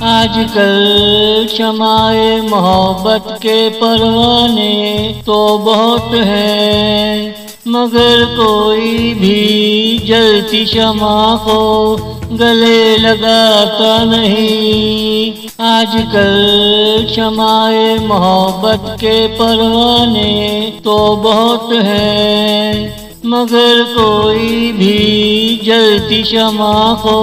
आजकल क्षमाए मोहब्बत के परवाने तो बहुत हैं, मगर कोई भी जलती क्षमा को गले लगाता नहीं। आजकल क्षमाए मोहब्बत के परवाने तो बहुत हैं, मगर कोई भी जलती क्षमा को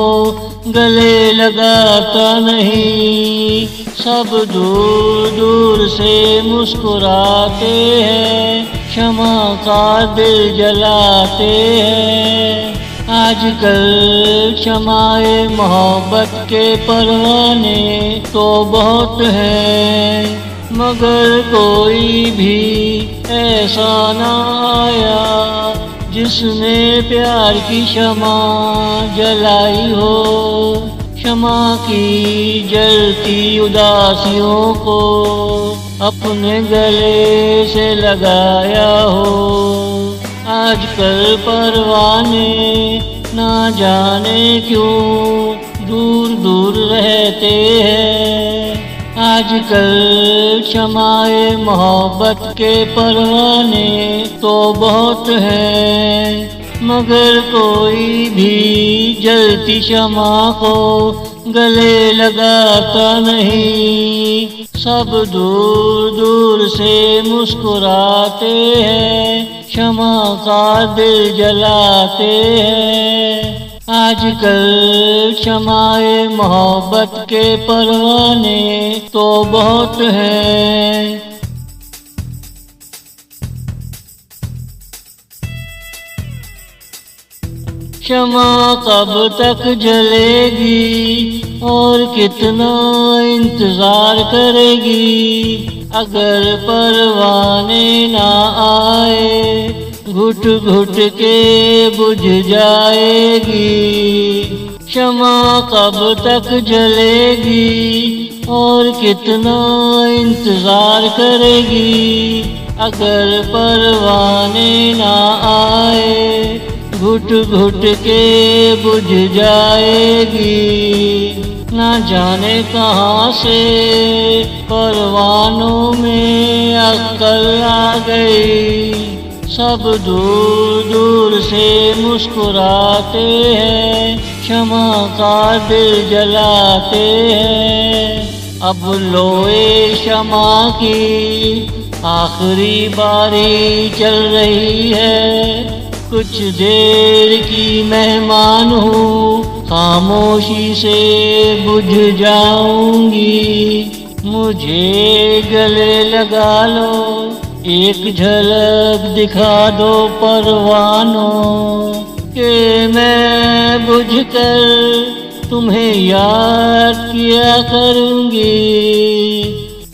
गले लगाता नहीं। सब दूर दूर से मुस्कुराते हैं, क्षमा का दिल जलाते हैं। आजकल क्षमाए मोहब्बत के परवाने तो बहुत हैं, मगर कोई भी ऐसा ना आया जिसने प्यार की क्षमा जलाई हो। क्षमा की जलती उदासियों को अपने गले से लगाया हो। आजकल परवाने ना जाने क्यों दूर दूर रहते हैं। आजकल क्षमाए मोहब्बत के परवाने तो बहुत हैं, मगर कोई भी जलती क्षमा को गले लगाता नहीं। सब दूर दूर से मुस्कुराते हैं, क्षमा का दिल जलाते हैं। आजकल क्षमाए मोहब्बत के परवाने तो बहुत हैं। क्षमा कब तक जलेगी और कितना इंतजार करेगी। अगर परवाने ना आए घुट घुट के बुझ जाएगी। क्षमा कब तक जलेगी और कितना इंतजार करेगी। अगर परवाने ना आए घुट घुट के बुझ जाएगी। ना जाने कहाँ से परवानों में अक्ल आ गई। सब दूर दूर से मुस्कुराते हैं, क्षमा का दिल जलाते हैं। अब लोए क्षमा की आखिरी बारी चल रही है। कुछ देर की मेहमान हूँ, खामोशी से बुझ जाऊंगी। मुझे गले लगा लो, एक झलक दिखा दो परवानों के मैं बुझकर तुम्हें याद किया करूंगी।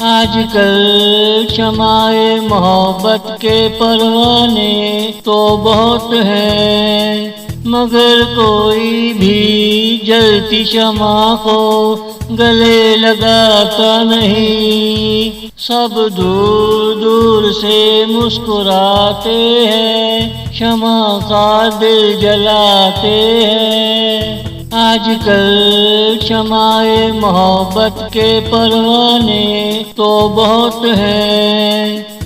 आजकल क्षमाए मोहब्बत के परवाने तो बहुत हैं, मगर कोई भी जलती क्षमा को गले लगाता नहीं। सब दूर दूर से मुस्कुराते हैं, क्षमा का दिल जलाते हैं। आजकल क्षमाए मोहब्बत के परवाने तो बहुत हैं।